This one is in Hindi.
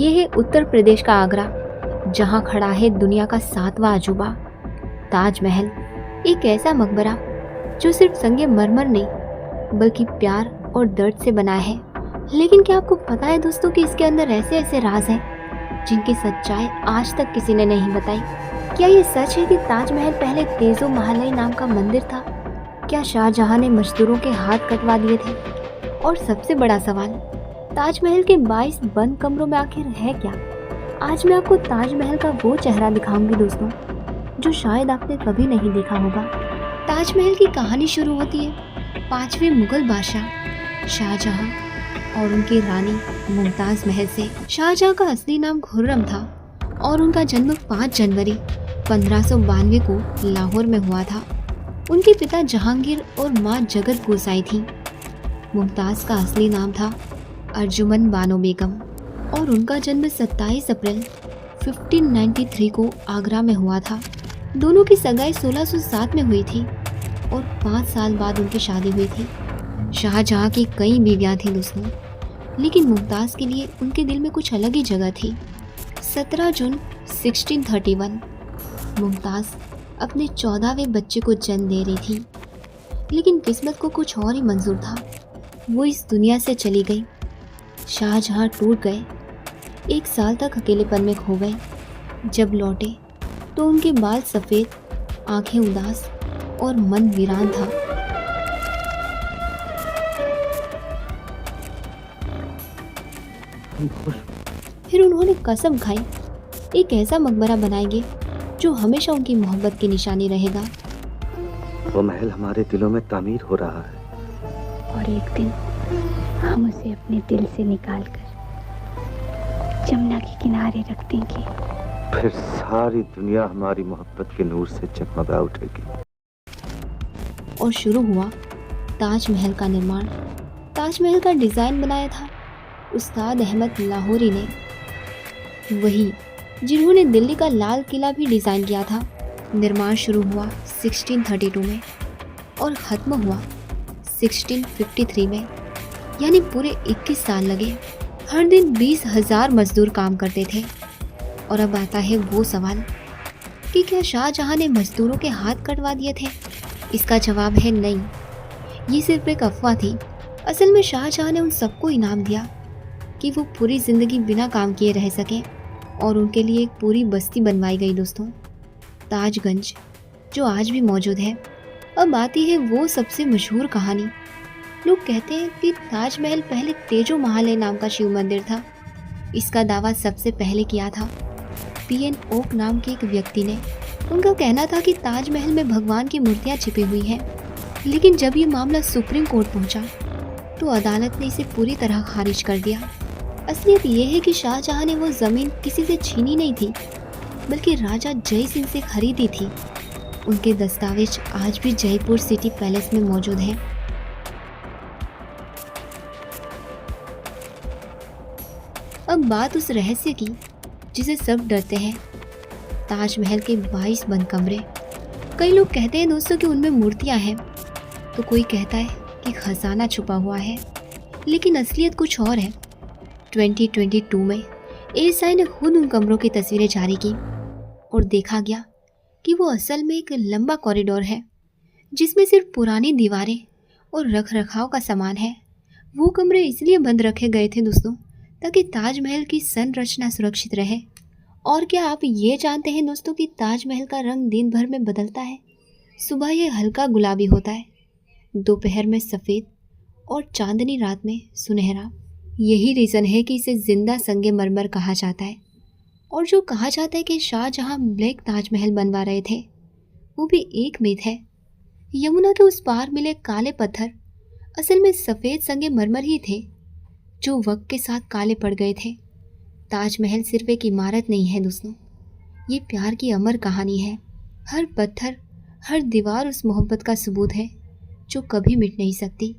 ये है उत्तर प्रदेश का आगरा, जहाँ खड़ा है दुनिया का 7वां अजूबा ताजमहल। एक ऐसा मकबरा जो सिर्फ संगे मरमर नहीं बल्कि प्यार और दर्द से बना है। लेकिन क्या आपको पता है दोस्तों कि इसके अंदर ऐसे ऐसे राज हैं जिनकी सच्चाई आज तक किसी ने नहीं बताई। क्या ये सच है कि ताजमहल पहले तेजो महालय नाम का मंदिर था? क्या शाहजहां ने मजदूरों के हाथ कटवा दिए थे? और सबसे बड़ा सवाल, ताजमहल के 22 बंद कमरों में आखिर है क्या? आज मैं आपको ताजमहल का वो चेहरा दिखाऊंगी दोस्तों जो शायद आपने कभी नहीं देखा होगा। ताजमहल की कहानी शुरू होती है 5वें मुगल बादशाह शाहजहां और उनकी रानी मुमताज महल से। शाहजहां का असली नाम खुर्रम था और उनका जन्म 5 जनवरी 1592 को लाहौर में हुआ था। उनके पिता जहांगीर और मां जगत गोसाई थी। मुमताज का असली नाम था अर्जुमन बानो बेगम और उनका जन्म 27 अप्रैल 1593 को आगरा में हुआ था। दोनों की सगाई 1607 में हुई थी और 5 साल बाद उनकी शादी हुई थी। शाहजहां की कई बीवियां थीं दोस्तों, लेकिन मुमताज़ के लिए उनके दिल में कुछ अलग ही जगह थी। 17 जून 1631 मुमताज़ अपने 14वें बच्चे को जन्म दे रही थी, लेकिन किस्मत को कुछ और ही मंजूर था। वो इस दुनिया से चली गई। शाहजहां टूट गए, 1 साल तक अकेलेपन में खो गए। जब लौटे तो उनके बाल सफ़ेद, आंखें उदास और मन वीरान था। फिर उन्होंने कसम खाई, एक ऐसा मकबरा बनाएंगे जो हमेशा उनकी मोहब्बत की निशानी रहेगा। वो महल हमारे दिलों में तामीर हो रहा है और एक दिन हम उसे अपने दिल से निकालकर जमुना के किनारे रख देंगे। फिर सारी दुनिया हमारी मोहब्बत के नूर से जगमगा उठेगी। और शुरू हुआ ताजमहल का निर्माण। ताजमहल का डिज़ाइन बनाया था उस्ताद अहमद लाहौरी ने, वही जिन्होंने दिल्ली का लाल किला भी डिज़ाइन किया था। निर्माण शुरू हुआ 1632 में और ख़त्म हुआ 1653 में, यानी पूरे 21 साल लगे। हर दिन 20,000 मजदूर काम करते थे। और अब आता है वो सवाल कि क्या शाहजहां ने मजदूरों के हाथ कटवा दिए थे? इसका जवाब है नहीं, ये सिर्फ एक अफवाह थी। असल में शाहजहां ने उन सबको इनाम दिया कि वो पूरी ज़िंदगी बिना काम किए रह सकें और उनके लिए एक पूरी बस्ती बनवाई गई दोस्तों, ताजगंज, जो आज भी मौजूद है। अब आती है वो सबसे मशहूर कहानी। लोग कहते हैं कि ताजमहल पहले तेजो महालय नाम का शिव मंदिर था। इसका दावा सबसे पहले किया था पीएन ओक नाम के एक व्यक्ति ने। उनका कहना था कि ताजमहल में भगवान की मूर्तियां छिपी हुई हैं। लेकिन जब ये मामला सुप्रीम कोर्ट पहुंचा तो अदालत ने इसे पूरी तरह खारिज कर दिया। असलियत ये है कि शाहजहां ने वो ज़मीन किसी से छीनी नहीं थी, बल्कि राजा जय सिंह से खरीदी थी। उनके दस्तावेज आज भी जयपुर सिटी पैलेस में मौजूद हैं। अब बात उस रहस्य की जिसे सब डरते हैं, ताजमहल के 22 बंद कमरे। कई लोग कहते हैं दोस्तों कि उनमें मूर्तियां हैं, तो कोई कहता है कि खजाना छुपा हुआ है, लेकिन असलियत कुछ और है। 2022 में एएसआई ने खुद उन कमरों की तस्वीरें जारी की और देखा गया कि वो असल में एक लंबा कॉरिडोर है जिसमें सिर्फ पुरानी दीवारें और रख रखाव का सामान है। वो कमरे इसलिए बंद रखे गए थे दोस्तों ताकि ताजमहल की संरचना सुरक्षित रहे। और क्या आप ये जानते हैं दोस्तों कि ताजमहल का रंग दिन भर में बदलता है? सुबह ये हल्का गुलाबी होता है, दोपहर में सफ़ेद और चांदनी रात में सुनहरा। यही रीज़न है कि इसे जिंदा संगमरमर कहा जाता है। और जो कहा जाता है कि शाहजहां ब्लैक ताजमहल बनवा रहे थे, वो भी एक मिथ है। यमुना के उस पार मिले काले पत्थर असल में सफ़ेद संगमरमर ही थे जो वक्त के साथ काले पड़ गए थे। ताजमहल सिर्फ एक इमारत नहीं है दोस्तों, ये प्यार की अमर कहानी है। हर पत्थर, हर दीवार उस मोहब्बत का सबूत है जो कभी मिट नहीं सकती।